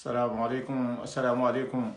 السلام عليكم السلام عليكم.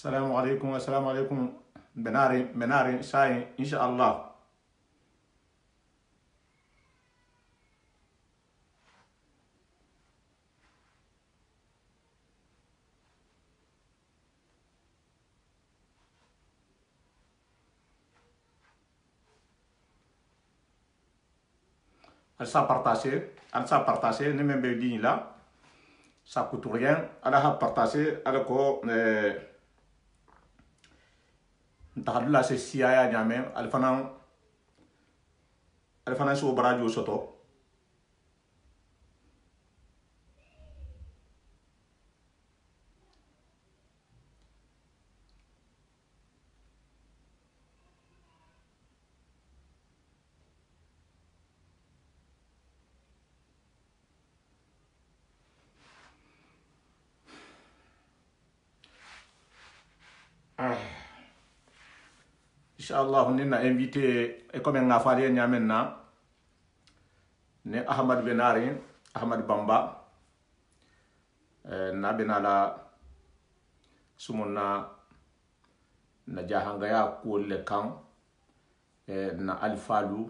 السلام عليكم السلام عليكم. بناري شاي إن شاء الله. Elle s'est partagé, ne même dit là, ça coûte rien. Elle a partagé, elle a quoi, t'as là c'est CIA nyame, elle fana sur barajo soto. Inch'Allah, on a invité, et comme on a fait maintenant, ne Ahmad Benari, Ahmad Bamba, na benala sumuna na jahangaya kule kan, na alfalu,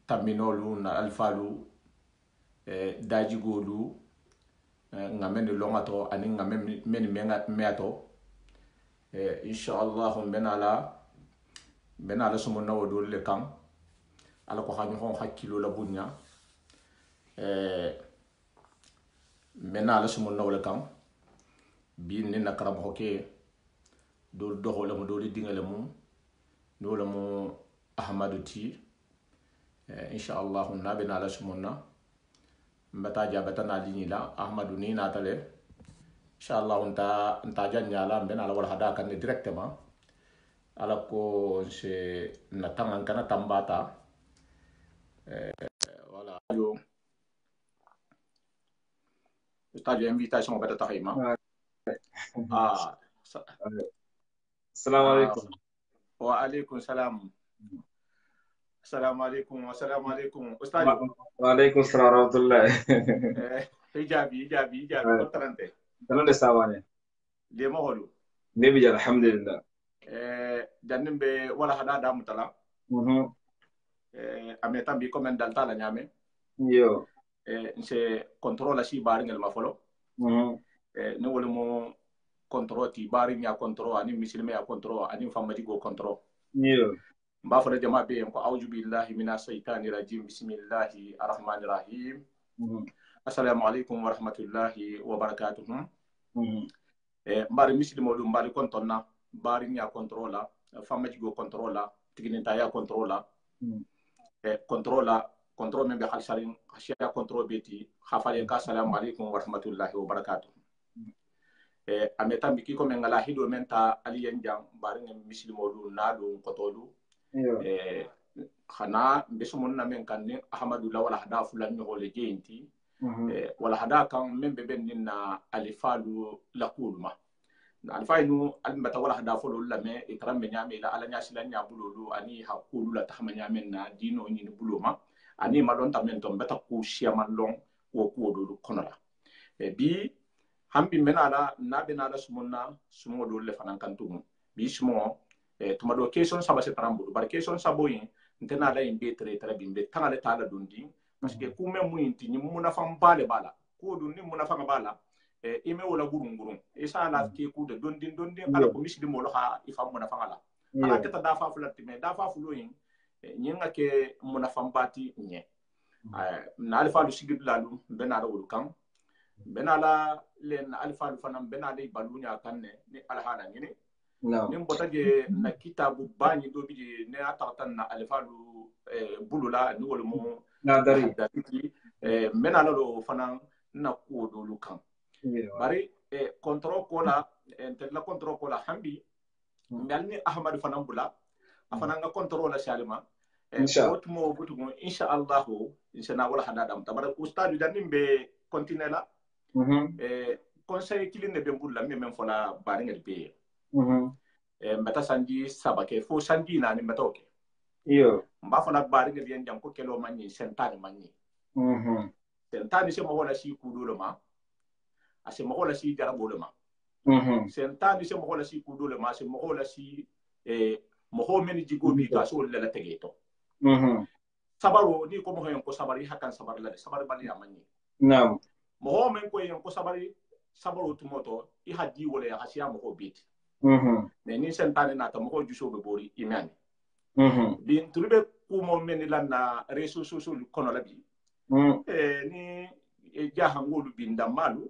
taminolu na alfalu, dajigolu, ngamen longato, ani ngamen meato. Inshallah benala sumuna wodul le kan ala ko xani xon hakkilo la bunya benala sumuna wala kan bi ni nakaram hoke do doxole mo do dingale mum do la mo ahmadu ti inshallah na benala sumuna mbata jabatana linila ahmadu ni natale inshallah nta janyala benala wala hada kan directement ala ko se natangan kana tambata voilà yo stadio invitation beta tahima ah السلام عليكم. وعليكم السلام. السلام عليكم والسلام عليكم استاذ. وعليكم السلام ورحمة الله. ايجابي كنترنتي تمام سامعني. دي مهولو نبي الحمد لله. جنن be wala hada da mutala ameta bi comme dalta la nyame yo c'est contrôle si bari ngel ma folo ne wala mo contrôle ti bari nya contrôle ani misilme ya contrôle ani famadi go contrôle yo mba fala jama be ko a'udhu billahi minash shaitani rajim bismillahir rahmanir rahim assalamu alaikum wa rahmatullahi wa barakatuh mbari misilmo dum mbari kontonna bari nya contrôle famadi go contrôle tigininta ya contrôle contrôle men be khalsarin khashiya contrôle beti khafale ka assalamu alaikum wa rahmatullahi wa barakatuh ameta mbiki ko men ngala hido men ta aliyen jam bari ngem mislimo lu nadu qotolu khana besumun na men kan ni ahmadu la wala hada fulan no le jenti wala hada kan men be ben na alifalu laqulma alfaynu almata wala hada folo la me ikram me nyame la ala nyasi la nyabululu ani hakulu la tahma nyame na dino ni buluma ani malon tamen to beta ku shiama long wo ku do konora bi hambi menala na benala sumunna sumo do le fanan kantum bi sumo to mado question saba se tarambu bar question sabo yin ntena la imbe tre bimbe tangale tala dundi parce que ku me mu inti ni muna fam bale bala ku du ni muna fam bala ime wala gurungurung isa la ke ku de dondin ala ko misli mo lo ha ifa mo na fangala ala keta da fa fulati me da fa fuloyin nyinga ke mo na fambati nye na alfa lu sigid lalu benala wulu kan benala len alfa lu fanam benala balunya kanne ni alhana ngini min botaje na kitabu bani do bije ne atatan na alfa lu bulula ni wolu mo na dari benala lo fanam na ko do lu kan bari control kola la control kola hambi ngalni ahmad fanam bula afana nga control la salima otmo butugo insha Allah insha wala hadadam tabara ustadu danim be continue la conseil kiline be mbulla men fola bari ngal be meta sanji sabake fo sanji nani metoke iyo mba fola bari ngal yen jam ko kelo manni sentani manni sentani se mo wala si kudulo ma ase mo wala si jarabolo ma sentani se mo wala si kudulo ma se mo wala si mo ho men jigo bi ga so la tegeto sabaro ni ko mo hen ko sabari hakan sabar la sabar bali amani naam mo ho men ko yen ko sabari sabaro tumoto I hadi wala ya hasiya mo ko bit ne ni sentani na ta mo ko juso be bori imani bin tulbe ku mo men la na reso so kono la bi ni jahangolu binda malu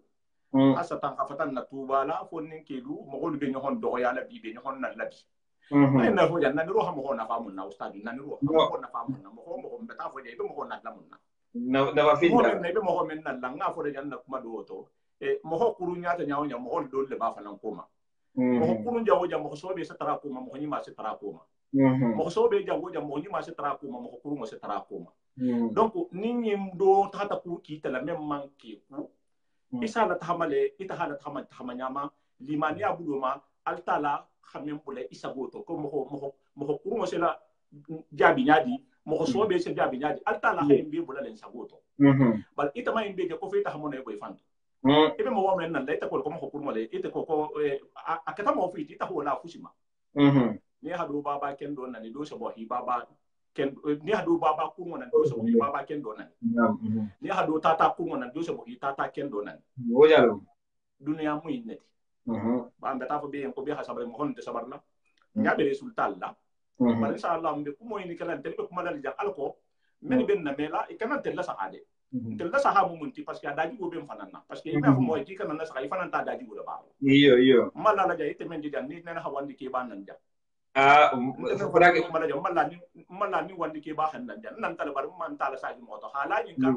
asatan afatan na tubala fo nin kelu mo ko be nyohon do ya la bi be nyohon na la bi na fo janna ro ha mo na fa mun na ustadi na ro mo na fa mun na mo mbeta fo je be mo na la mun na wa fi mo ne be mo men na la nga fo de janna kuma do to mo ho kuru nya ta nyaaw nya mo hol do le ba fa nan koma mo ho kuru jawo jam mo so be sa tara koma mo ni ma sa tara koma mo so be jawo jam mo ni ma sa tara koma mo kuru mo sa tara koma donc ninyi do tata ku ki ta la même manki ku isa la tahamale ita hala tahamanyama limani abuduma altala khamen bule isa goto ko mo kuru mo sela jabi nyadi mo so be se jabi nyadi altala haybe bula len sagoto bal ita ma imbe ko fe tahamone ko fanto ibe mo wa men nan ita ko mo kuru mo le ita ko akata mo fi ita ho la fushima ni hadu baba ken do nan do se bo hi baba ken ni hadu baba ku mo nan do so hi baba ken do nan ni hadu tata ku mo nan do so hi tata ken do nan wojalo dunya mu innati ba mbeta fo be ko be hasabre mo honde sabarna nyabe resultat la bar inshallah mbe ku mo ni kala tel be kuma dal ja alko men ben na mela e kana tel la saade tel la sahabu munti parce que adaji go be fanana parce que be fo mo ki kana na sa ifana ta adaji go da ba iyo mala la ja ite men di jan ni nena hawandi ke ban nan ja furake mala ni wandi ke ba han nan jan nan tala bar man tala sa mo to hala yin ka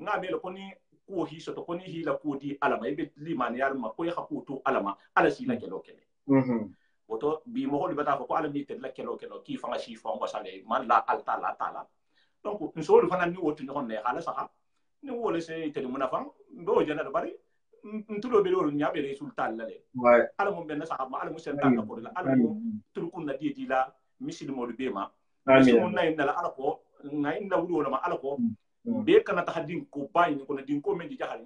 nga melo ko ni ko hi so to ko ni hi la ko di alama e be liman yar ma ko ya ko to alama ala si la kelo kele woto bi mo hol bata ko alami te la kelo ki fa shi fa ngo sale man la alta la tala donc so do fana ni wotu ni honne hala sa ni wole se te mun afam do jana da bari ntulo be lolu nyabe resultat la le ala mo ben sa ma ala mo sen tan ko la ala mo turkun na di la misil mo be ma misil mo nay la ala ko ngay na wuro la ma ala ko be kana ta hadin ko bayni ko na din ko men di jahal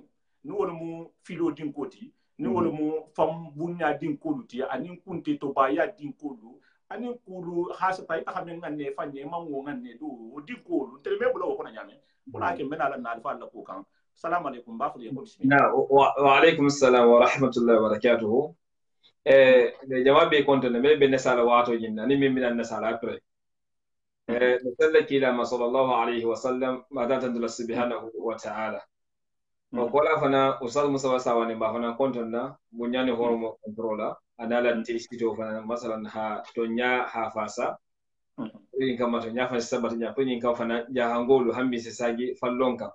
ni wala mu filo din ko ti ni wala mu fam bunya din ko luti ani kunti to baya din ko lu ani kulu hasa tay ta xamen ngane fanye mango ngane do din ko lu tel me bulo ko na nyame wala ke menala na alfa la ko kan السلام عليكم باخذ يقول بسم الله وعليكم السلام ورحمة الله وبركاته جواب كنت نبي بالنسالة واتو جنة نمي من النسالة أكثر نسألك إلى ما صلى الله عليه وسلم ما تندل سبحانه وتعالى وقال فنا أستاذ مصطفى سواني فنا كنت نا بنياني هرمو كنترولا أنا لا تيجي فنا مثلا ها تونيا ها فاسا إن كما تونيا فاسا بتونيا فين كم فنا جاهنغولو هم بيساجي فلونكا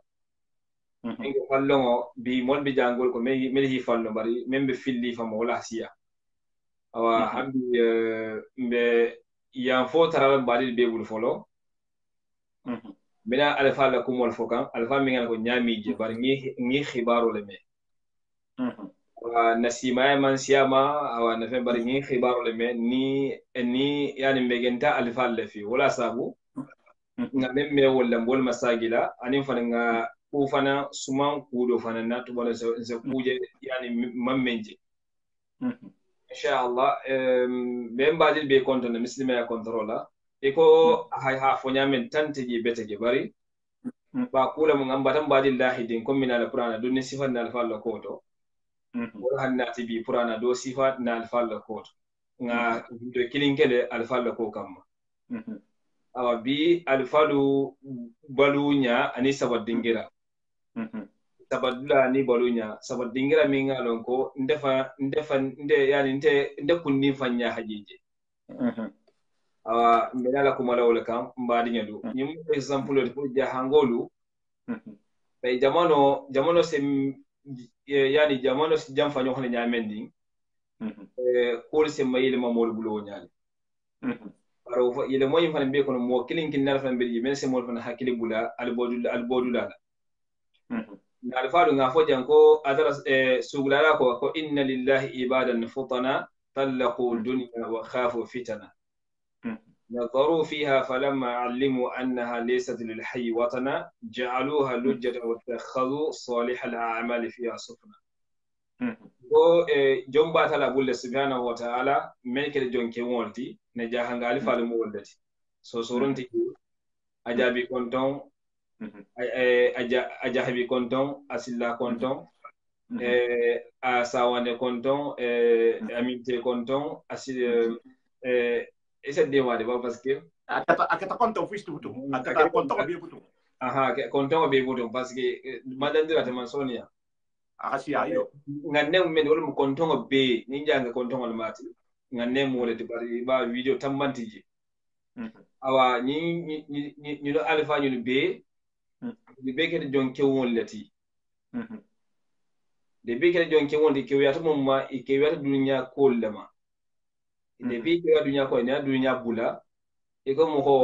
ingo fallongo bi mon bi jangol ko meli hi fallo bari membe filli fam wala siya awa hambi mbe yan fo taral bari be bul folo mina alfa la kumol fokan alfa mi ngal ko nyami je bari ngi khibaro le me wa nasima man siyama awa na fe bari ngi khibaro le me ni yani megenta alfa le fi wala sabu ngam me wala mbol masagila anin fa nga ko fana suman kudo fana na to bala se kuje yani mammenje insha Allah be mbadil be konto na muslima ya controla e ko ha fonya men tante ji betege bari ba kula mun ambatan badil lahidin ko minala qur'ana dunni sifan na alfa ko to wala hannati bi purana do sifa na alfalla ko nga do kilinkele alfalla ko kamma awa bi alfalu balunya ani sabadingira sabadula ni balunya sabadingira mi ngalon ko yani nde kunni fanya hajije awa mbela ko malawle kam mbadi nyadu nyum example de ja hangolu bay jamono sem yani jamono si jam fanyo xone nyamendi ko se mayile mamol bulo nyaali aro fa ile moy fan be kono mo kilin kin nal fan be men se mo fan hakili bula albodula na alfalu nga fo janko adara sugulala ko inna lillahi ibadan futana talaqu dunya wa khafu fitana نظروا فيها فلما علموا أنها ليست للحي وطنا جعلوها لجة واتخذوا صالح الأعمال فيها سفنا جون باتلا بول سبحانه وتعالى ميكل جون كيمولتي نجاهن غالي فالمو ولدتي سورنتي أجابي كونتون أجابي كونتون أسلا كونتون أساواني كونتون أمينتي كونتون أسل ese dewa de ba parce que akata konton fistu butu akata konton be butu aha konton be butu parce que madandira te mansonia akasi ayo nganne men wol konton be ni janga konton wal mati nganne mo le bari ba video tambantiji awa ni do alfa ni be ke jonke won lati de be ke jonke won de ke wiyata mum ma ke wiyata dunya kollama depuis que dunya ko ne dunya bula e ko mo ko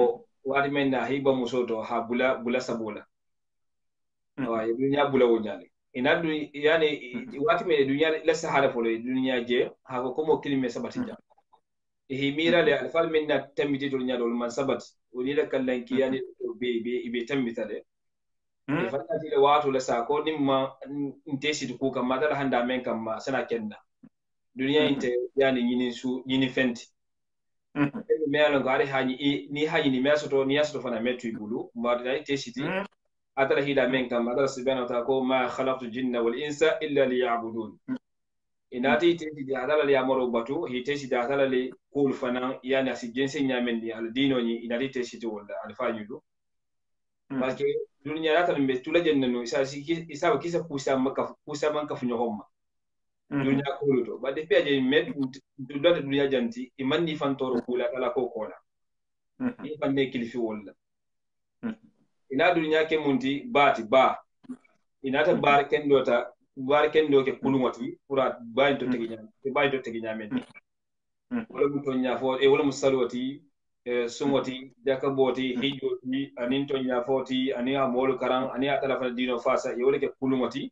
wadi men na hiba musoto ha bula sabola wa dunya bula wonyale ina du yani wati men dunya la sahara folo dunya je ha ko mo kilime sabati ja e mira le alfal men na tambiti dunya dol man sabati woni la kallan ki yani be tambitale e fatati le wato la sa ko nimma ntesi ko kam madala handa men kam sana kenna dunia inte yani nyini fenti me ala ngari hani ni hani ni mesoto ni yasoto fana metu ibulu mbada ite siti atala hida men kam adala subhanahu wa ta'ala ko ma khalaqtu jinna wal insa illa liya'budun inati ite di adala li amoro batu hite siti adala li kul fana yani asigense nyamen ni al dino ni inati ite siti wala al fanyudu parce que dunia rata mbe tulajen no isa kisa kusa man ka funyo homma dunya kuluto ba de peje med dudata dunya janti imandi fantoro kula kala ko kola ni fanne kilifi wala ina dunya ke munti bati ba ina ta bar kendo ke kulumati pura bayin to tegi nyamen wala mu tonya fo wala musalwati sumoti jakaboti hijoti anin tonya foti ani amolu karan ani atala fa dino fasa wala ke kulumati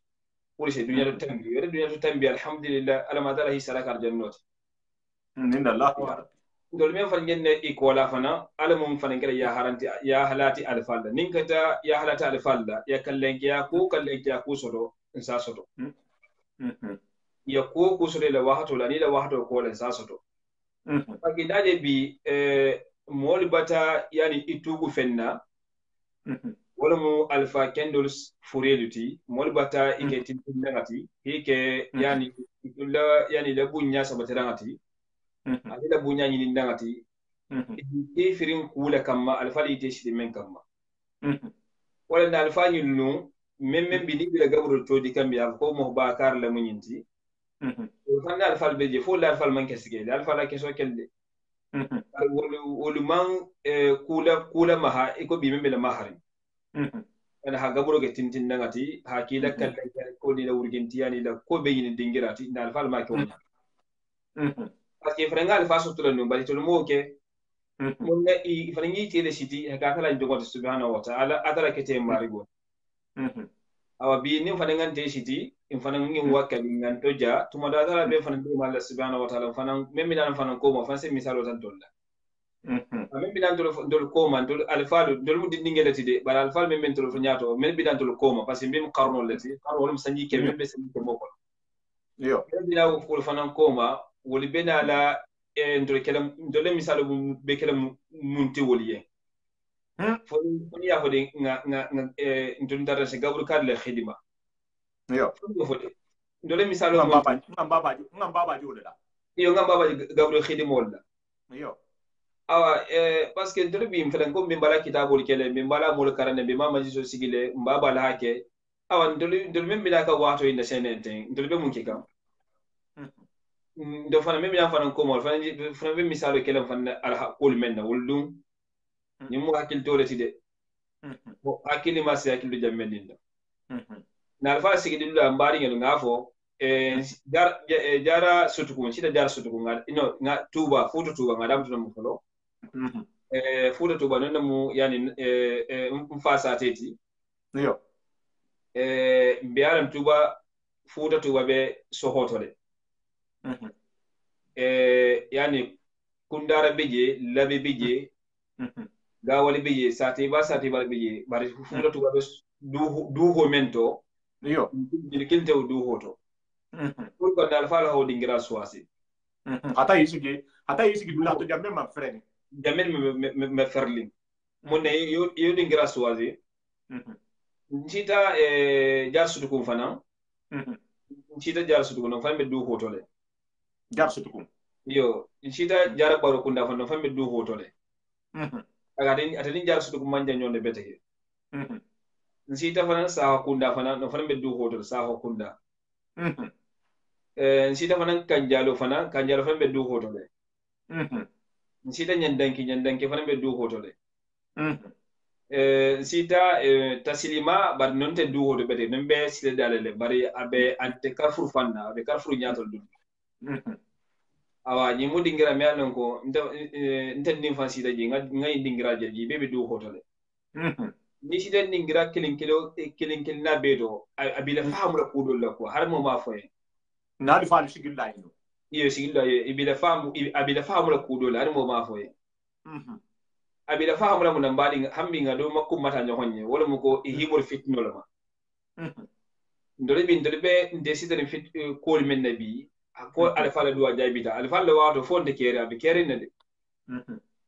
وليش الدنيا تتنبي الدنيا تتنبي الحمد لله على ما دار هي سلك على الجنات من الله يا رب دول مين فنجن إيكولا فنا على مم فنجر يا هرنتي يا هلاتي الفالدا نينكتا يا هلاتي الفالدا يا كلنك يا كو سرو إنسان سرو يا كو سرو لواحد ولا نيل واحد وكول إنسان سرو فكذا جبي مول بتا يعني إتوغو فينا wala mu alfa kendols fureluti mol bata ike tintingati ike yani la bunya sabatirangati ali la bunya nyini ndangati e firin kula kamma alfa ite shi men kamma wala na alfa nyinu memmen bidi bila gabru to di kambi af ko mo bakar la munyinti fanna alfa beje fo la alfa man kesige alfa la keso kelde wala man kula maha iko bi membe la mahari ana ha gaburo ke tintin nangati ha kila kala ko ni la urgenti yani la ko be yin dingirati na alfa ma ko parce que franga alfa so tulo no bari to mo ke mon ne i frangi ti le siti ka kala ndogo subhanahu wa ta'ala adara ke te marigo awa bi ni fa ngan te siti in fa ngan wakali ngan to ja tuma da adara be fa ngan Allah subhanahu wa ta'ala fa nan memmi nan fa nan ko mo fa se misalo tan tolla men bidan dol koma dol alfalu dol mu dindinge lati de bar alfal men tol nyato men bidan dol koma parce que bim qarno lati qarno wala sanji ke men be sanji ke moko yo men bidan ko fanan koma woli bena la ndol kelam dol misalo be kelam munti woliye fo ni ya fode nga ndol dara se gabru kar le khidima yo fo de ndole misalo ngam baba jole da iyo ngam baba gabro khidimol da iyo awa parce que ndole bi mfelen ko min bala kitabul kele min bala mul karane bi mama jiso sigile mbaba la hake awa ndole min bila ka wato ina senente ndole be mun kika ndo fana min fana ko mol fana be misalo kele fana al haqul menna wuldum ni mu hakil tole tide bo hakili ma se hakil do jammedinda na alfa sigidi la mbari ngel ngafo jara sutukun sida jara sutukun nga tuba futu tuba ngadam tuna mufolo futu tuba nonna mu yani mfasa teti yo biaram tuba futu tuba be sohotole yani kundara beje labe beje gawali beje sati ba beje bari futu tuba be duho mento yo kinte du hoto pour ko dal fala ho dingira swasi hata yisigi dula to jamme ma frene jamme me ferling monne yo dingira swasi njita jar sutu kum fana njita jar sutu kum fana be du hoto le jar sutu kum yo njita jar baro kunda fana fana be du hoto le aga den atani jar sutu kum manja nyonde beteke nsita fana saha kunda fana no fana be du hoto saha kunda nsita fana kanjalo fana be du hoto le nsita nyandanki fana be du hoto le nsita tasilima bar nonte du hoto bete nembe sile dalele bari abe ante carrefour fanda abe carrefour nyato du awa nyimu dingira me anon ko nte nin fan sita ji ngai dingira ji be du hoto le ni si den ningira kilin na bedo abila famu la kudol la ko har mo ma foye na di famu sigil la ino iyo sigil la abila famu la kudol har mo ma foye abila famu la mun mbadi hambi ngado makkum mata nyohonye wala mo ko himor fitno la ma ndole be ndesitere fit ko men nabi ko alfa la duwa jabita alfa la wato fonde kere abi kere nade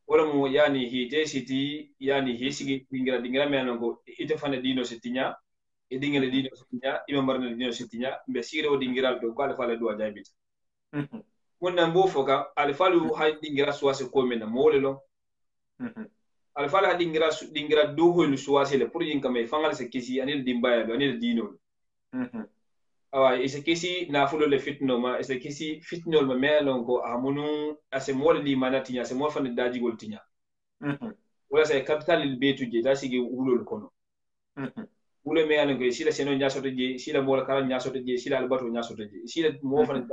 wala mo yani hite siti yani hisigi dingira me nango ite fana dino sitinya e dingere dino sitinya imam barna dino sitinya be sire o dingira do ko alfa la do jabita wonna mbo foka alfa lu ha dingira suwase ko men mo lelo alfa la dingira do ho lu suwase le pour yin kamay fangal se kisi anil dimbaya do anil dino awa ise kisi na fulo le fitno ma ise kisi fitno ma melon ko amunu ase mol li manatinya ase mol fane daji gol tinya wala say capital il betu je tasigi wulol kono wulo me alon ko sila seno nyasoto je sila mol kala nyasoto je sila albato nyasoto je sila mo fane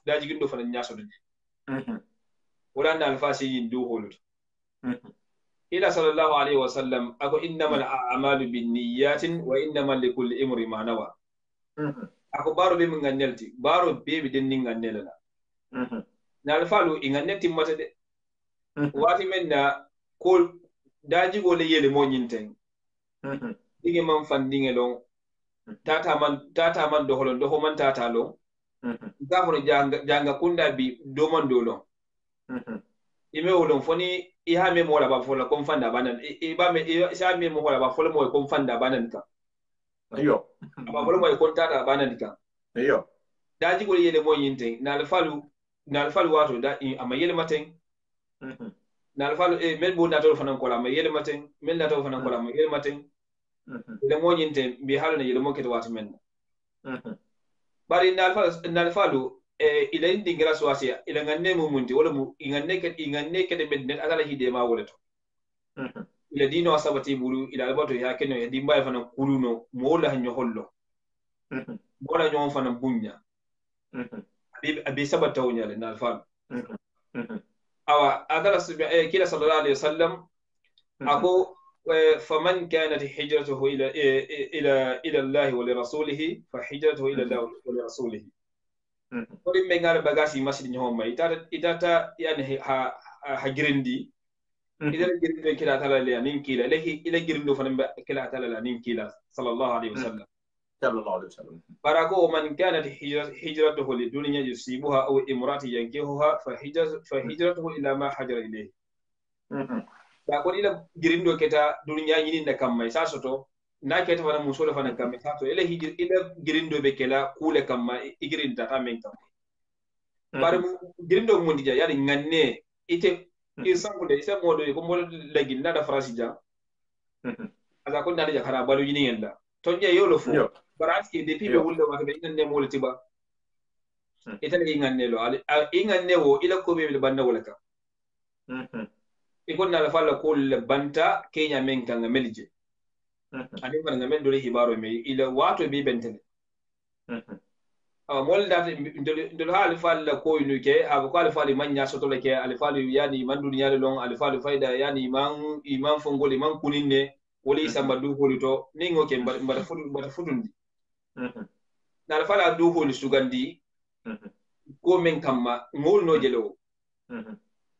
daji gindo fane nyasoto je wala na alfasi yin du holut ila sallallahu alaihi wasallam ako innamal a'malu binniyatin wa innamal likulli imri ma nawa ako baro be min ngannelti baro be be den ningannelela na alfalu inganneti mata de wati men na ko daji go le yele mo nyinten dige man fandinge long tata man do holon do ho man tata lo gafo janga kunda bi do man do lo ime wolon foni i ha me mo la ba fola kon fanda banan e ba me sa me mo la ba fola mo kon fanda banan ka ayo ba fola mo kon tata banan ka ayo daji go yele mo nyinten na alfalu wato da ama yele maten na alfalu mel bo na to fanan ko la ma yele maten mel na to fanan ko la ma yele maten le mo nyinten bi halu na yele mo keto wato men bari na alfalu ila indi ngira swasiya ila nganne mu munti wala mu inganne ke de bednet agala hide ma wala to ila dino asabati bulu ila albato ya keno ya dimba fana kuluno mo wala hanyo hollo wala nyon fana bunya abi sabata wonyale na alfalu awa agala kila sallallahu alaihi wasallam ako faman kanat hijratuhu ila Allah wa li rasulihi fa hijratuhu ila Allah wa li rasulihi kodi me ngara bagasi masjid nyo mai itata yani ha girindi ila girindi kila tala le anin kila lehi ila girindo fana kila tala le anin kila sallallahu alaihi wasallam barako man kanat hijratuhu li dunya yusibuha aw imrati yankihuha fa hijratuhu ila ma hajara ilayhi ba ko ila girindo keta dunya nyini da kam mai sasoto na ke ta fana musole fana kam ta to ele hijir ila girindo be kela kule kamma igirinta ta men kam bare girindo mo ndija yari nganne ite isambude isa modo ko mo lagi nada frasija ala ko nada jakara balu yini yenda to je yolo fo baraski depuis be wulle wa be nganne mo letiba ite le nganne lo nganne wo ila ko be banda wala ka ikon na falla ko le banta kenya men kan melje ani man ngamen dole hibaro me ila wato bi bentene mol da ndol hal falla ko yinu ke ha ko al fali man nya soto le ke al fali yani man duniya le long al fali faida yani iman fongoli man kuninne woli samba du holito ni ngoke mbada fudundi na al fala du holi sugandi ko men kamma ngol no jelo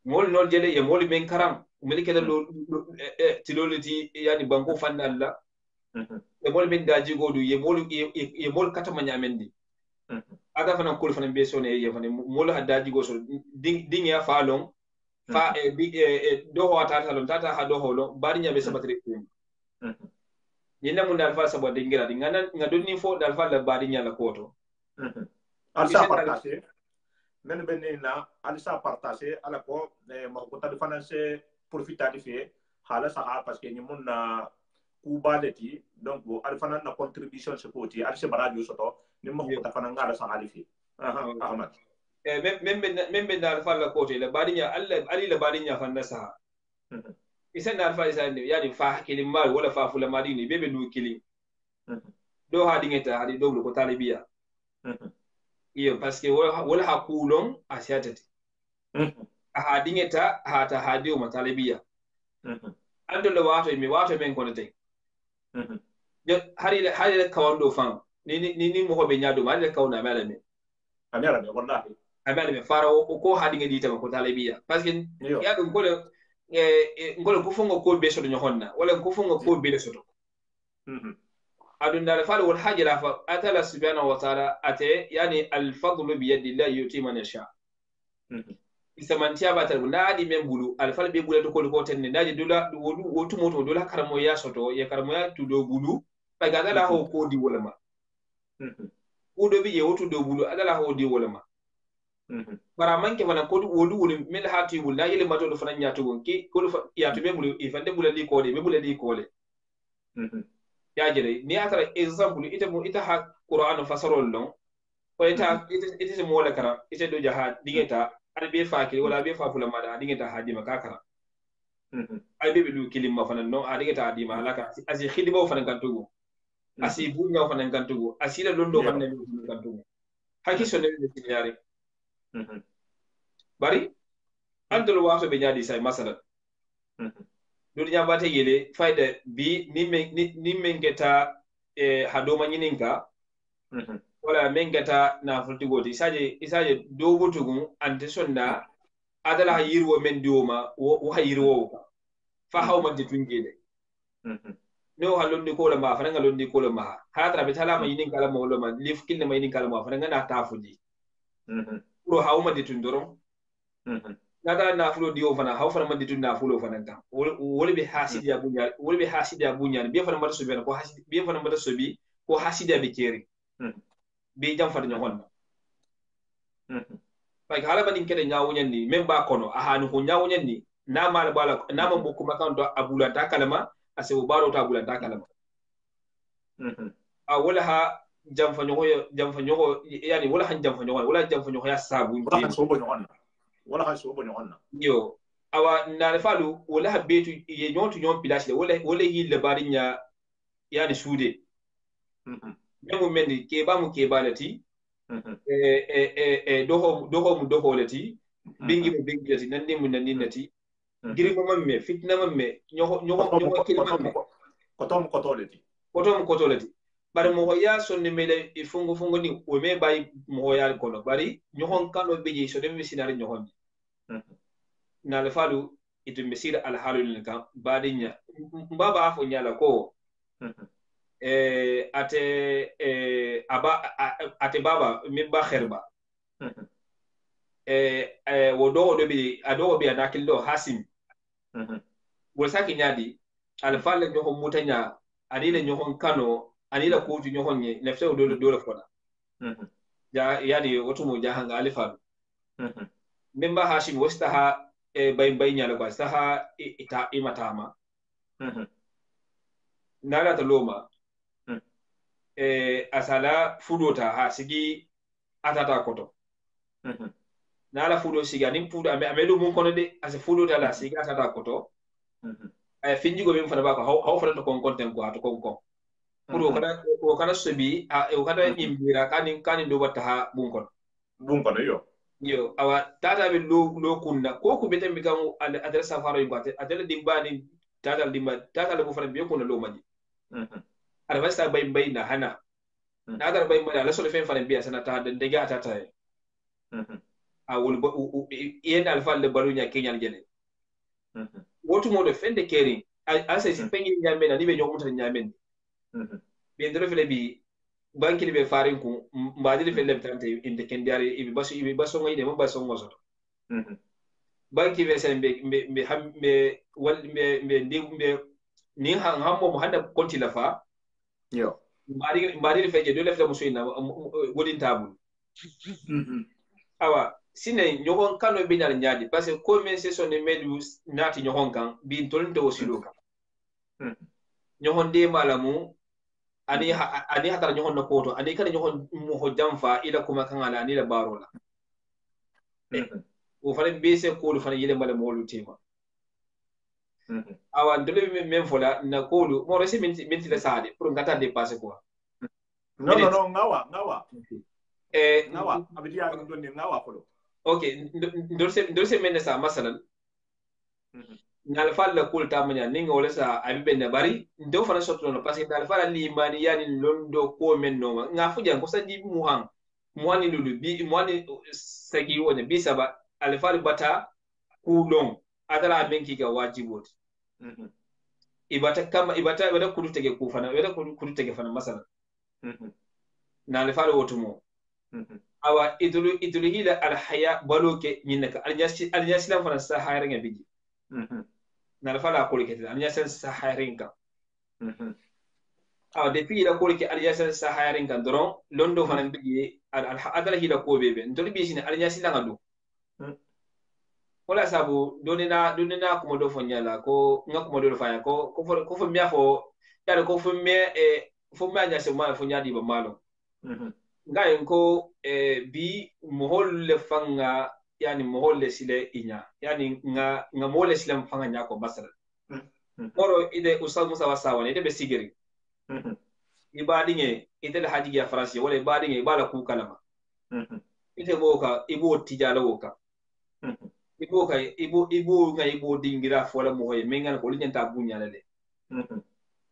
ngol no jele ye mol men karam melike da tiloliti yani banko fanna Allah e mol men daji godu ye mol katama nyamendi ada fana kul fana be sone ye fana mol hadaji go so ding ya falon fa do ho tata lon tata ha do holo bari nyabe sabatri yenda mun dal fa sabo dingira ngana ngadonni fo dal fa la bari nyala koto alsa partager men benina alsa partager ala ko ma ko ta finance profitati fe hala saha parce que nyumun na kubaleti donc alfana na contribution support alse baradio soto ni ma ko ta fana ngala saha fi ahmad men dal fa la koto la barinya alla ali la barinya fanna saha isen dal fa isa yani fa kilim mal wala fa fula madini bebe du kilim do ha dingeta hadi do ko talibiya iyo parce que wala hakulon asiatati ha dingeta ha ta hadi o matalibiya ando le wato mi wato men kono tay hari kawando fan ni mo hobe nyaado ma le kawna mala me amera me wallahi amela me fara ko ha dinga dita ko talibiya parce que ya dum ko ngol ko fongo ko be so do nyonna wala ko fongo ko be le soto adun dal fal wal hajra fa atala subhanahu wa ta'ala ate yani al fadlu bi yadi llahi yuti man yasha isamantiya batal ndadi men bulu al fal be bulu to ko tenne ndaji dula wotu moto dula karamo ya soto ya karamo ya tudo bulu ba gadala ho ko di wala ma udo bi je wotu do bulu adala ho di wala ma para manke wana ko wodu wulu mel hati bulu na yele mato do fana nyaato gon ki ko ya to be bulu ifande bulu li ko de be bulu li ko le ya jere ni atara example ita ha qur'an fasarol lon ko ita se mola kara ita do jaha digeta al be fakiri wala be fafula mada digeta hadima kakara ay be du kilimma fana no digeta hadima halaka asi khidibo fana kantugo asi bunya fana kantugo asila londo fana kantugo haki sonne be yare bari andol wato be nyadi say masala dunia bate yele fayda bi ni mengeta hadoma nyininka wala mengeta na fultigoti isaje dogotugun ante sonna adala hayirwo men dioma wo hayirwo fa hawma de tungede no halondi ko la ma fa nga londi ko la ma hatra be tala ma yininka la mo lo ma lif kilne ma yininka la ma fa nga na tafuji pro hawma de tundorom nada na fulo dio fana haw fana maditu na fulo fana ta wol be hasidi ya bunya be fana mata sobi ko hasidi be fana mata sobi ko hasidi be keri be jam fata nyon like hala banin kede nyaawu nyanni memba kono ahanu ko nyaawu nyanni na mal bala na mambo ko makanto abula ta kalama ase wo baro ta abula ta kalama a wala ha jam fa nyogo yani wala han jam fa nyogo ya sabu wala ha so bonyo onna yo awa na falu wala habetu ye nyontu nyon pilashi wala hi labarinya yani sude memu mendi ke ba mu ke balati doho lati bingi mu bingi lati nandi mu nandi nati giri mo mamme fitna mamme nyogo kili mamme kotom lati bari mo ya sonni mele fungo ni o me bay mo ya kono bari nyohon kano beji so dem sinari nyohon na le falu itu mesira al halul ka badinya mbaba afo nyala ko ate baba mimba kherba wodo bi anakildo hasim wol saki nyadi al falu nyoho mutanya ani le ñohon kano ani la kuutu ñohon ñe nefte o dole fona ja yani wotumo jahanga alifalu memba hashim wastaha bay nyala ko staha ita imatama nala ta loma asala fudota ha sigi atata koto nala fudo sigi anin fudo amelu mun kono de asa fudota la sigi atata koto ay finjigo min fana ba ko haw fana to kon konten ko to kon kon pour o kana sobi o kana imbira kanin do watta ha bun kono yo awa tata be lo kunna ko ko beten mi kan adala safaro yibate adala dimbani tata le mo fana be ko lo maji ada wasta bay na hana nada bay mala la solo fen fana biya sana ta de ga tata a wol yen alfa le balunya kenyal jene wotu mo de fende keri asa si pengi nyamen ani be nyomuta nyamen be ndoro fele bi banki be farin ku mbadi fele tante inde kendari ibi baso ngai de mo baso ngoso banki be sen be ham be wal be ni hammo mo handa konti la fa yo mbadi fe je do lefta musuina wodin tabul awa sine nyogon kano be nyal nyaadi parce que ko men se sonne medu nati nyogon kan bi tolnto osilo kan nyogon de malamu ani hatara nyogon na koto ani kada nyogon mo ho jamfa ila kuma kan ala ani la barola o fare be se ko lu fare yele mala mo lu tema awa ndole men fola na ko lu mo resi minti la sade pour ngata dépasser quoi non ngawa ngawa abidia ndoni ngawa folo okay ndolse men sa masalan nal falla kul tamanya ninga wala sa abibe na bari ndo fana sotno no parce que nal falla limani yani londo ko men no nga fuja ko sandi muhani lulu bi muhani sagi wona bi saba al falla bata kulong adala menki ga wajibot ibata kudu tege ku fana ibata kudu tege fana masalan nal falla wotumo awa idulu hila alhaya baloke nyinaka alyasilam fana sa hayrenga biji na fala ko ke alyasan sa hayrenga awa depuis ila ko ke alyasan sa hayrenga doron londo fana biji adala hila ko bebe ndoli bi sine alyasilam ngadu wala sabu donina ko modo fonyala ko ngako modo fanya ko fo miya fo yaro ko fo me fo ma nya se ma fo nyadi ba malo ngayen ko bi mohol le fanga yani mohol le sile inya yani nga mohol le sile fanga nya ko basara moro ide ustad musa wasawa ide be sigiri ibadinge ide le haji ya faransi wala ibadinge ibala ku kalama ite boka ibo tijala woka ibo nga dingira fola mohoye mengal ko linyanta bunya le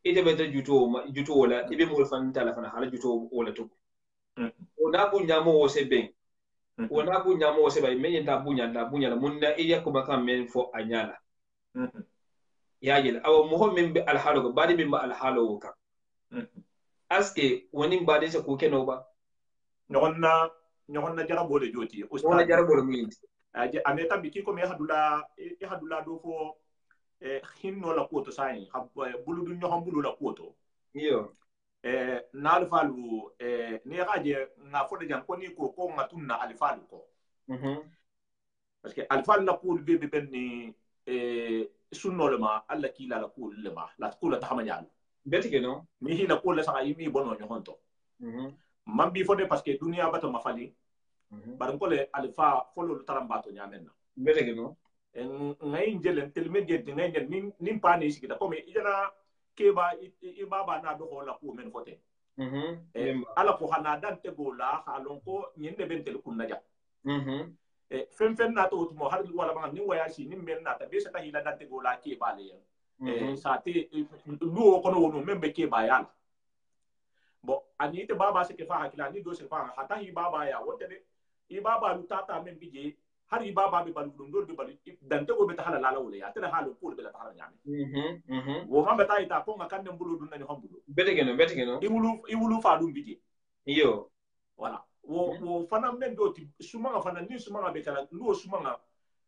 ite be juto wala ibe mo fanta la fana hala juto wala to ona bunya mo wose ben ona bunya mo wose bay men ta bunya la munna iya ko bakam men fo anyala yaajel aw mo men be al halu badi be ma al halu ka aske woni badi se ko keno ba nyonna jarabo de joti ustad wona jarabo mi aje ameta biki ko me hadula do fo hinno la koto sai buludu nyohon bulu la koto iyo na alfalu ni gaje nga fode jam ko ni ko ngatunna alfalu ko parce que alfalu la kul be benni sunno le ma alla ki la kul le ma la kul ta hamanyal betike no ni hi la kul la sa yimi bono nyonto man bi fode parce que dunia bato mafali bar ko le alfa folo tarambato nyamenna betike no ngai njelen telmedie ngai nyen nin pani sikita ko me ijana keba ibaba na do la ku men fote ala ko hana dan te gola halon ko nyinde bentel kun naja fen na to mo har wala ba ni waya shi ni men na ta be sa ta hila dan te gola ke ba le sa te lu ko no wono membe ke ba yala bo ani te baba se ke fa hakila ni do se fa hata hi baba ya wote de ibaba lu tata men bije har ibaba be balu ndol be balu dan te go be ta hala lala wala ya te halu ko be la ta hala nyame wo mamba ta ita ko ngaka ne mbulu dun na ni hombulu beteke no iwulu fa dum bije iyo wala wo fana men do ti sumanga fana ni sumanga be kala lo sumanga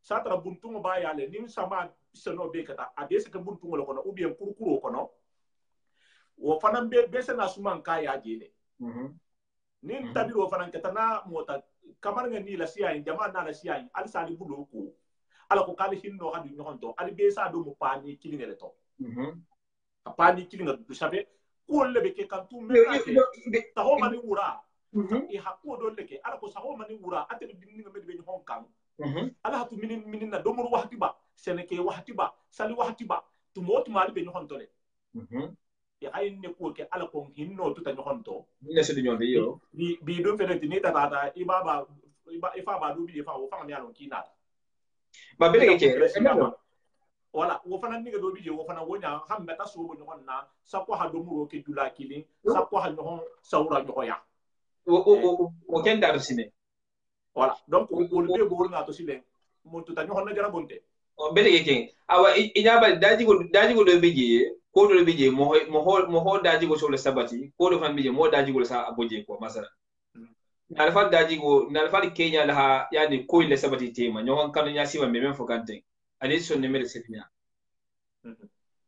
satra buntungo ba yale ni sama seno be kata adese ke buntungo lo kono ou bien kurukuro kono wo fanan be sena suman kaya jene nin tabiro fanan ketana mota kamar nga ni la siya jama na la siya al sali bulo ko ala ko kali hinno hadu nyonto ali be sa do mo pani kilingere to pani kilinga du sabe ko lebe ke kan tu me ta ho mani wura e hakko do leke ala ko sa ho mani wura ate dinni nga medbe hon kan ala hatu minin na do mo wahti ba seneke wahti ba sali wahti ba tu mo tu mali be nyonto le ya ay ne ko ke ala ko hinno tu ta nyonto ni se nyonde yo bi do fere ni ta ibaba ifa ba do bi ifa wo fa ni alon kina ba bele ke wala wo fana ni do bi je wo fana wonya hambe ta so bo nyon na sa ko ha do muro ke dula kilin sa ko ha nyon sawra nyon ya o ken dar sine wala donc o be bo nga to sile mo to ta nyon na jara bonte o bele ke awa inyaba daji go do bi je ko do bi je mo ho daji go so le sabati ko do fan bi je mo daji go sa aboje ko masala nalfa daji go nalfa Kenya la yani ko le sabati tema nyon kan nya siwa me men fokante ani son ne mere setnya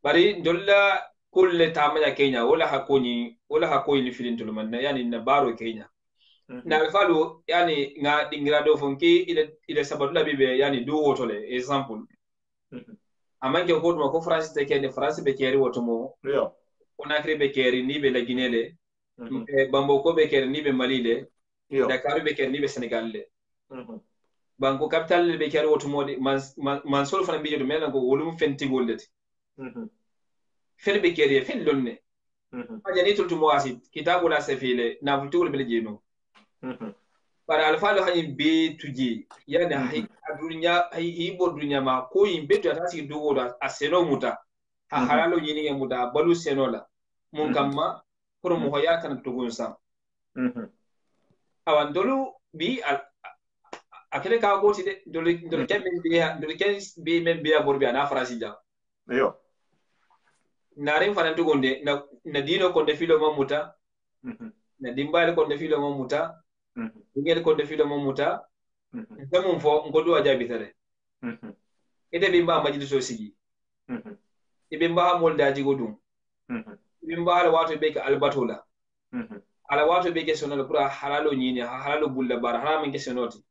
bari dolla kulle tamanya Kenya wala hakoni ni filin tulman yani na baro Kenya nalfa lo yani nga dingira do fonki ile sabatu la bibe yani do wotole example amanke ko dum ko France te kene France be keri wotomo yo Conakry be keri ni be la Guinée le Bamako be keri ni be Mali le Dakar be keri ni be Sénégal le banko capital le be keri wotomo de man sol fana bijo mel ko wolum fenti goldeti fel be keri fel lonne ajani tultumo asid kitabu la safile na fultul be jeno para alfalo hani be tuji yani hay adunya hay bo dunya ma ko yimbe to atasi dugo da aseno muta ha halalo yini ya muta balu senola mun kamma pour mo hoya kan to gonsa awan dolu bi akele ka goti de dolu kemen bi men biya borbi ana farasi ja yo narin fanan to gonde na dino ko de filo mamuta na dimbali ko de filo mamuta ngel ko defilo mamuta ngamum fo ngodo ajabi tare ede bimba majliso sigi ibimba mol daji godum ibimba ala wato be ka albatola ala wato be ke sonal pura halalo nyini halalo bulla bar haram ke sonoti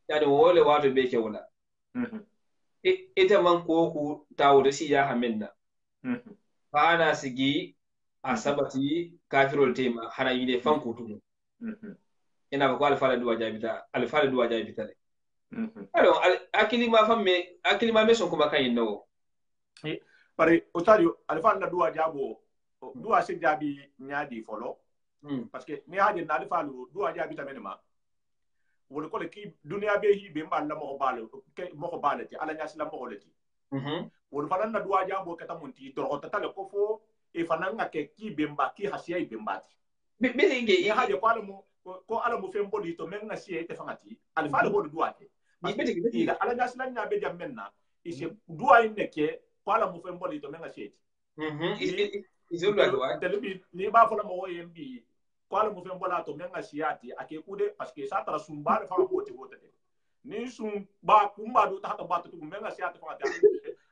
yani wole wato be ke wala ite man ko ku tawde si ya hamenna fana sigi asabati kafirul tema hana yide fanku tumu ina ko alfala duwa jabita le alors akili ma me son kuma kan no pare otario alfala duwa jabo duwa se jabi nyaadi folo parce que ni haje na alfala duwa jabi tamenema wol ko le ki dunya be hi be mbal la mo balo ti ala nyasi la mo leti wol fana na duwa jabo kata munti do tale ko fo e fana ngake ki be mba ki hasiya be mbati be nge haje ko ala mo fem bodi to men na siye te fangati al fa do duate ila ala gaslan nya be jam menna ise duwa ineke ko ala mo fem bodi to men na siye izo duwa telebi ni ba fo la mo yembi ko ala mo fem bola to men na siyati ake kude parce que ça tra sumba fa ko te wote ni sum ba kumba do ta ba to men na siyati fangati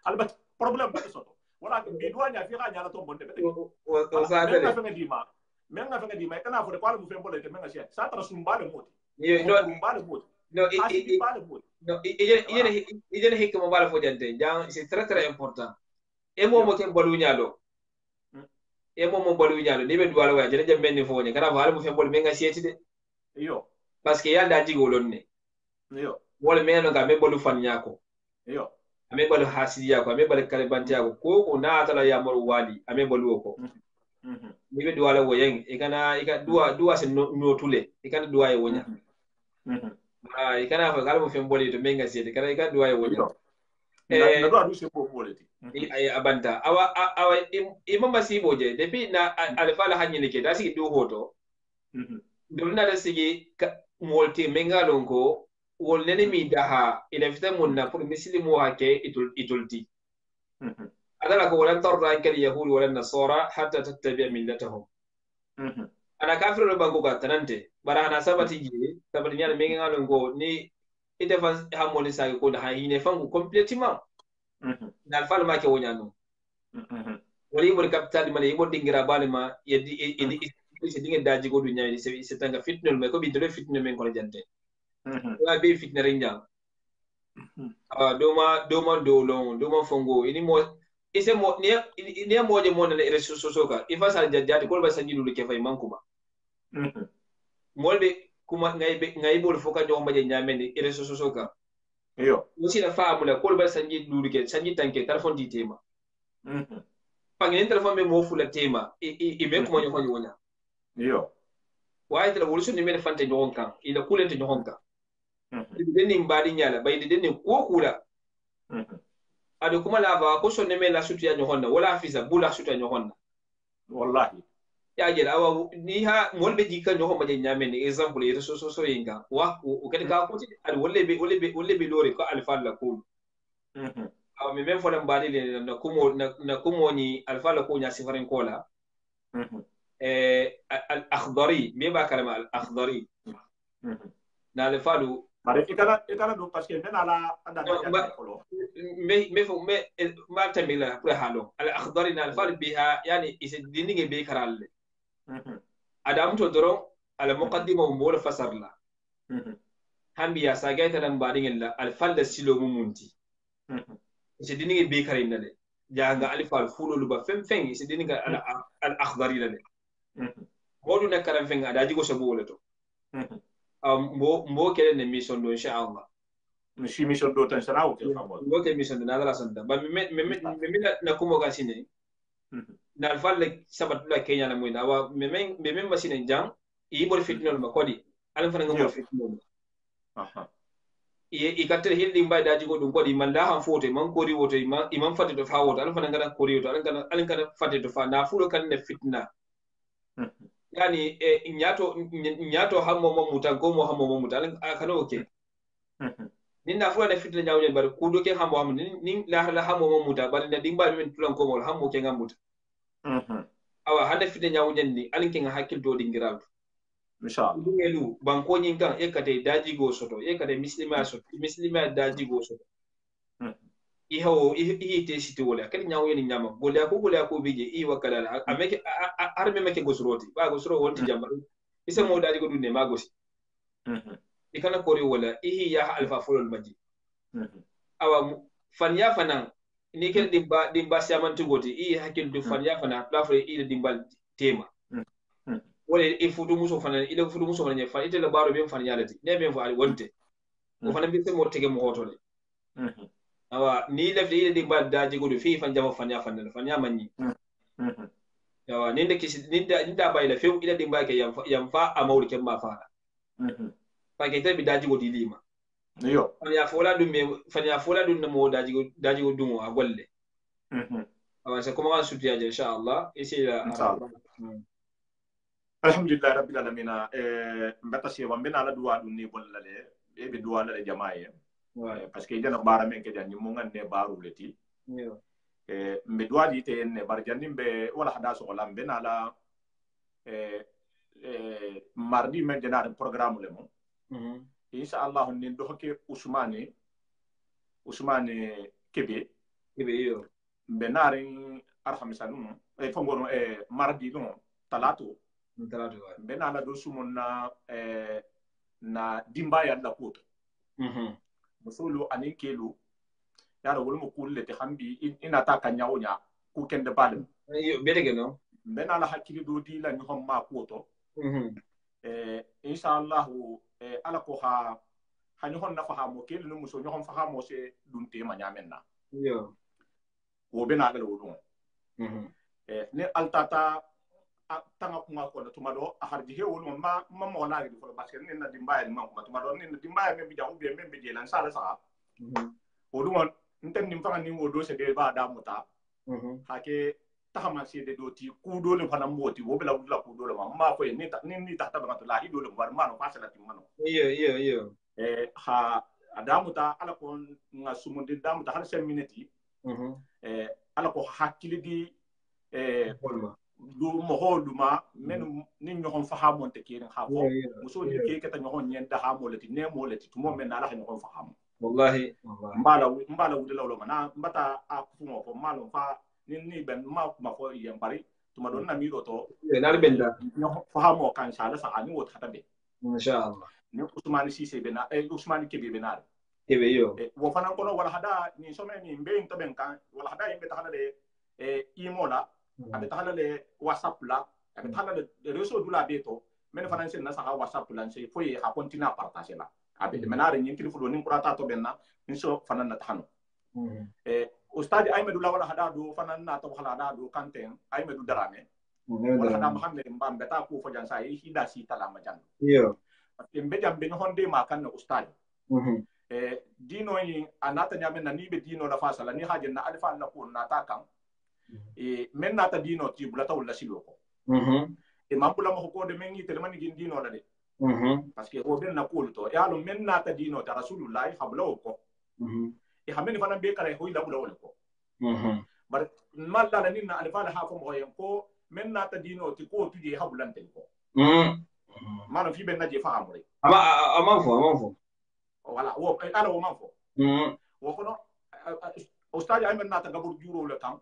albat problème ba soto wala bi duwa nya fi ga nya to bonde be o sa dere menga fenga di mai kana fo de kwala mu fembo le menga sia sa tra sumbale moti no ije hikma bala fo jante jang c'est très très important e mo ken balu nyaalo ni be duwala wa jere jambe ni fo ni kana wala mu fembo menga sieti de yo parce que yanda jigo lonne yo wala meno ga me balu fan nyako yo ame balu hasidiya ko ame balu kalibantiya ko na atala ya mor wali ame balu ko ni be duwala woyen ika duwa se notule ikana duwa e wonya ikana fa galmo fen boli to menga siete kana ika duwa e wonya na duwa du se bo boleti ay abanta awa imama siboje depuis na alfala hanyini ke dasi du hoto dumna da sigi molti menga lonko wol nene mi daha ila fita munna pour muslimu hake itulti adala ko walan tarda anka al-yahud wala an-nasara hatta tattabi'a millatahum ana kafiru lo bango ga tanante bara ana sabati ji sabati nyana mengi ngalo ngo ni ite fa hamoni sa ko da hine fangu complètement na alfal ma ke wonyano wala ibor capital man ibor dingira balima yedi se dinga daji go dunya se tanga fitnol me ko bi dole fitnol men ko jante wa be fitna rinja doma fongo ini mo ise mo ni mo je mo na resu sosoka ifa sal jajjati ko ba sanjidu ke fay mankuma molbe kuma ngai bol foka jo mbaje nyameni resu sosoka yo musi na faamu la ko ba sanjidu ke sanji tanke telefon di tema pangin telefon be mo fula tema be kuma nyo wonya yo waye tele wolusu ni men fante nyon kan ila kulente nyon kan denni mbadi nyala bayde denni ko kula ado kuma lava ko sonne me la sutu ya nyon wala afisa bula sutu ya nyon wallahi ya jela awa ni ha molbe jika nyon ma je nyame ni example yeto so yinga wa o kadi ka ko ado wolle be lore ko alfa la ko awa me men fo dem mbadi le na kumo ni alfa la ko nya sifarin kola al akhdari me ba kalama al akhdari na le falu bare ikala do parce que mena la anda ko ما تميل كل حاله الأخضر الفرق بها يعني يسديني بيكرال أدام تدرون على مقدمة ومول فسر لا هم بيا ساجات أنا بعدين لا الفرد السلو ممنتي يسديني بيكرال نله جاهنا ألف الفول لبا فين يسديني الأخضر نله مولو نكرم فين أداجي كسبولته مو كده نميسون إن شاء الله مش mission do tan sana o ke famo ngo ke mission na dala sonda ba me na kumo ga sine na alfalle sabat la kenya na moina wa me masine jang i bol fitnol ma kodi alan fana ngol fitnol aha i katter hildi mbay daji go dum kodi man la han foto man kori woto imam fatte to fa woto alan fana ngara kori woto alan kana fatte to fa na fulo kan ne fitna yani nyato hammo mamuta gomo hammo mamuta alan kana okay nin na fuwa na fitna nyawne bar kudo ke hambo ham nin la hammo mamuta bar na dimba men tulan ko mol hammo ke ngamuta awa hada fitna nyawne ni alin ke hakil do dingiral inshallah ngelu banko nyin kan ekate daji go soto ekate muslima daji go soto iho te siti wala kadi nyawne ni nyama gola ko bije i wakala ameke arme make gosroti ba gosro wonti jamba isa mo daji go dunne magosi ikana kori wala ihi ya alfa fulul maji awa fanya fanan ni ken dimba siaman tugoti ihi hakil du fanya fanan lafre ila dimbal tema wala ifudu muso fanan ila fudu muso fanan fa ite la baro be fanya lati ne be fa wonte o fanan bi se mo tege mo hotole awa ni lafde ila dimbal daji godo fi fan jama fanya manni awa ninde kisi ninda bayla few ila dimba ke yamfa amawul ken ma fara pakete bi daji go dilima yo fanya fola dum mo daji go dum a golle awa sa kuma suti ya insha Allah isi alhamdulillah rabbil alamin mbata si wa mbena la duwa dum ni bollale e be duwa la jamaaye parce que jana bara men ke janni mo ngane baru leti mbe duwa di te ne bar janni be wala hada so wala mbena la mardi men jana programme le mo insha Allah nin do hokke Ousmane Kebe yo benarin arhamisanu fongono mardi no talato benala do sumonna na dimba ya la koto musulu anin kelu yara wol mo kulle te hambi ina ta kanyawonya ku kende balem yo betege no benala hakili do di la ni homma koto insha Allah ala ko ha nyohon na fahamo kelu no muso nyohon fahamo se dunte ma nyamenna yo wo bena dal wo ne altata tanga kuma ko tuma do a harji he wol ma mo na ri fo parce que ne na dimbaye ma ko tuma do ne na dimbaye men bi jaw be men bi jelan sala sa o dum ntem nim fanga ni wo do se de ba da muta hake tahama se de do ti ku do le fana moti wo bela wula ku do le ma ko ni ta ta ba to la hi do le war ma no fasala ti mano yo ha adamuta ala ko nga sumundi damuta har 5 minutes ala ko hakili di du mo holuma men ni ñoxon fahamo te kiren ha fo muso ni ke kata ñoxon ñen da ha mo lati ne mo lati tumo men ala ñoxon fahamo wallahi mbala wudela lo mana mbata a kufumo fo malo fa ni ben ma fo yem bari tuma don na miro to na benda no fahamo kan sala sa ani wot hatabe insha Allah ni Usmani Sise bena Usmani Kebe benar kebe yo wo fanan kono wala hada ni some ni mbe to ben kan wala hada yimbe tahala le imo la abe tahala le WhatsApp la abe tahala le réseau dula beto men fanan sen na sa WhatsApp la se foye ha continue à partager la abe menare ni kilifu do ni kurata to benna ni so fanan na tahano ustadi Ahmedu la wala hada do fanan na to wala hada do kanten Ahmedu Darame wala hada Muhammad Mbambe ta ko fo jan sa yi hida si tala majan yo mbe jambe no honde ma kan ustadi dino yi anata nyame na ni be dino la fasala ni haje na alfa na ko na ta kan men nata dino ti bulata wala silo ko mambula mo ko de men yi telemani gin dino la de parce que o ben na ko to ya lo men nata dino ta rasulullah habla ko hameni fana be kala ho ila bula wala ko bar malla la ni na alfa la ha ko mo ko men nata dino ti ko tuje habulante ko mano fi ben na je fa amure ama fo wala wo ala wo man fo wo kono ustadi ay men nata gabur juro le tam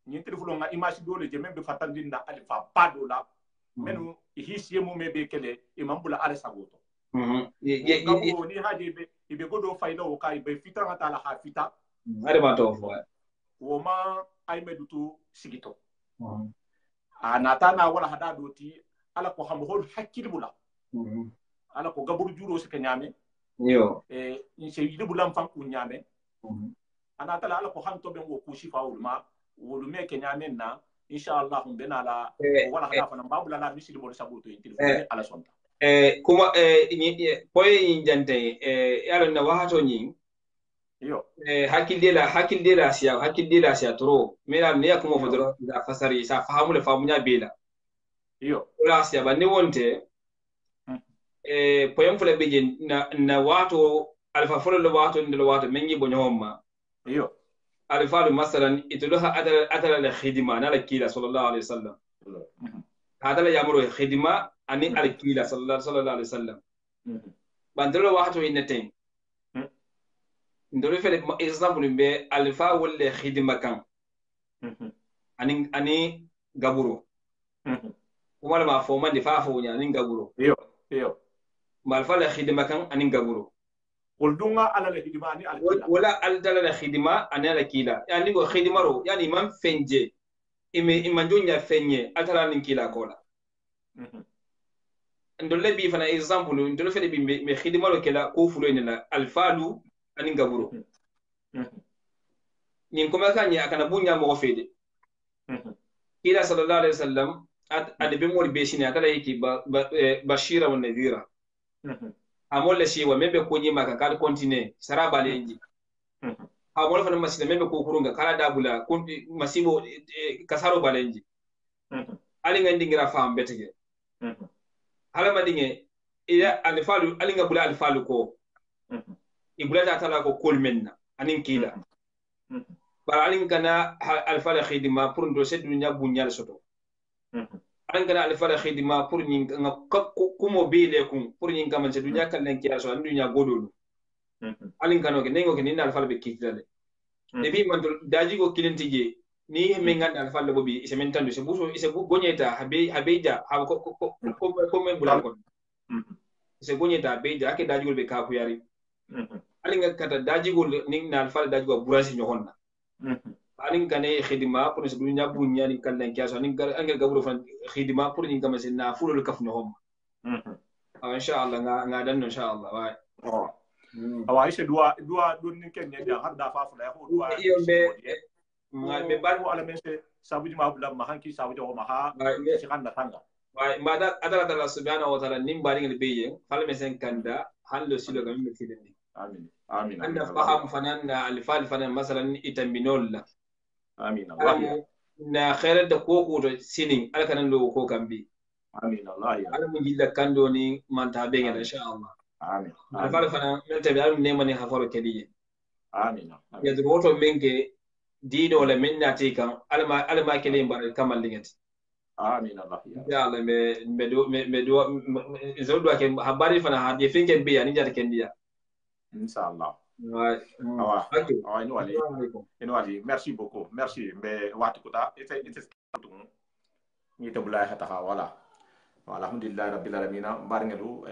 ni telefono nga image dole je membe fatandinda alifa pado la menu hisiye mo mebe kele imam bula ala sagoto ni haje be ibe godo fayda o kay be fita ngata la ha fita ade ma to fo wo ma ay meduto sigito anata na wala hada doti ala ko xam hol hakkil bula ala ko gabur juro se kenyame yo ni se yidu bulam fan ku nyame anata la ala ko han to ben wo ku shifa ulma wolu me kenyame na inshallah bena la wala hada fa mbabula la misili mo sabuto intil ala sonta kuma poye yin jante yalo na wahato nyin yo hakildela siya toro mera ne ya kuma fodoro da fasari sa fahamu le famunya bela yo la siya ba ni wonte poyem fule beje na wato alfa folo lo wato ndelo wato mengi bonyoma yo alfa masalan ituluha atala la khidma na la kila sallallahu alaihi wasallam hadala yamuru khidma ani alkila sallallahu alaihi wasallam bandolo wato inete ndolo fele example be alfa wala khidma kan ani gaburo kuma ma fo man fa fo nya ani gaburo yo malfa la khidma kan ani gaburo Oldunga ala la khidma ani alkila wala aldala la khidma ani alkila yani go khidma ro yani man fenje imanjonya fenye atala ni kila kola ndolle bi fana example ndolle fele bi me khidma ro kala ko fulo ni la alfalu ani gaburo ni kuma kan ya kana bunya mo fede kila sallallahu alaihi wasallam ade be mori be shine akala yiki bashira wa nadhira amolle shi wa mebe ko nyima kan kal continue saraba lenji amolle fana masila mebe ko kurunga kala dabula kunti masibo kasaro balenji ali ngandi ngira fam betege hala madinge ila alfalu ali ngabula alfalu ko ibula ta tala ko kolmenna anin kila bara alin kana alfala khidma pour ndo se dunya bunyal soto alin kana alfala khidma pour nyin kumo bele kum pour nyin kama se dunya kan len kiya so dunya godolu alin kana ke nengo ke ni alfala be kitale de bi man daji go kilentije ni me nganda alfala bobi se mentandu se buso se gonyeta habeja ha ko men bulal ko se gonyeta beja ake daji go be ka ku yari alin kata daji go ni na alfala daji go burasi nyokonna alin kane khidma pour se dunya bunya ni kan len kiya so ni angel gaburo fan khidma pour ni kama se na fulul kaf nyom inshallah nga dan inshallah wa awa ise dua don ni ken ne har da fa fula ho dua me bar ko ala men se sabuji ma bula ma hanki sabuji o ma ha se kan da tanga wa mbada adala subhanahu wa ta'ala nim bari ngal beye fal me sen kanda hallo silo gam me kideni amin anda faham fanan alfal fanan masalan itambinol la amin allah na khairat da ko to sinin alkanan lo ko kambi amin allah ya alamu jilla kando ni manta be ngala insha allah amin alfal fanan mel tabi alum ne mani hafaro kediye amin ya droto menge dino la minna tikan alma kele mbar kamal lingati amin allah ya allah me do zodo ke habari fana hadi finken be ani jata kendiya inshallah Ouais. awa Ok. awa Assalamu alaikum. ino wali merci beaucoup merci be watu kuta ite ni te bulay hata wala wala alhamdulillah rabbil alamin barngelu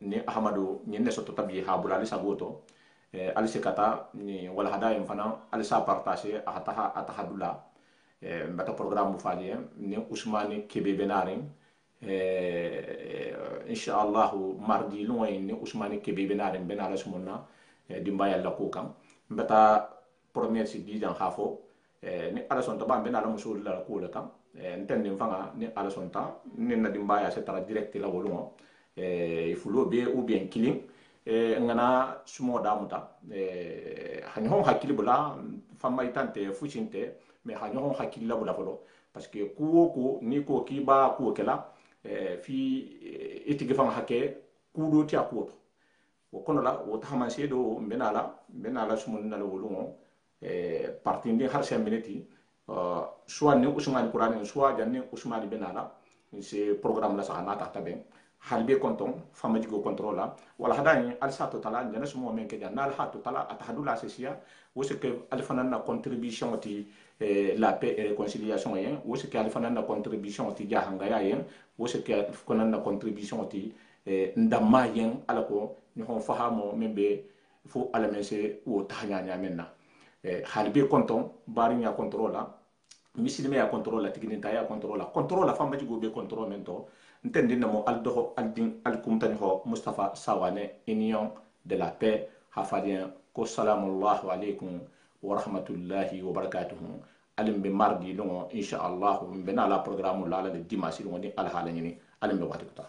ni ahmadu ni ne soto tabi ha bulali sagoto ali sekata ni wala hada en fana ali sa partager atahadula mbata programme fali ni ousmane kebe benarin inshallah mardi loy ni ousmane kebe benarin benala sumonna dimba yalla ko kam mbata premier si dijan hafo ni ala son taban benala musul la ko le kam ntende fanga ni ala son ta ni na dimba ya setara direct la wolumo ifulo be ou bien killing ngana sumo damuta hanyo hakili bula fama itante fuchinte mais hanyo hakili la bula folo parce que ko ni ko kiba ko kala fi itigi fanga hake kudo ti akoto wo kono la wo tahamanse do benala sumun na wolumo parti ndi har 5 minutes soit ni Ousmane Kourani soit janni Ousmane benala c'est programme la sa na ta taben halbe konton famaji go contrôle wala hadani al sa totala nyana sumo men ke janna al ha totala atahadula sesia wo ce que al fanana contribution ti la paix et réconciliation yen wo ce que al fanana contribution ti jahanga ya yen wo ce que al fanana contribution ti ndamma yen ala ko ni hon fahamo membe fo ala mense wo tahanya nya menna halbe konton bari nya contrôle misilime ya contrôle la tigini ta ya contrôle la famaji go be contrôle mento ntendi namo aldoho aldin alkumtani ho Mustafa Sawane union de la paix hafadien ko salamullahu alaykum wa rahmatullahi wa barakatuh alim be mardi longo insha Allah be na la programme la le dimanche longo ni al halani alim be watikta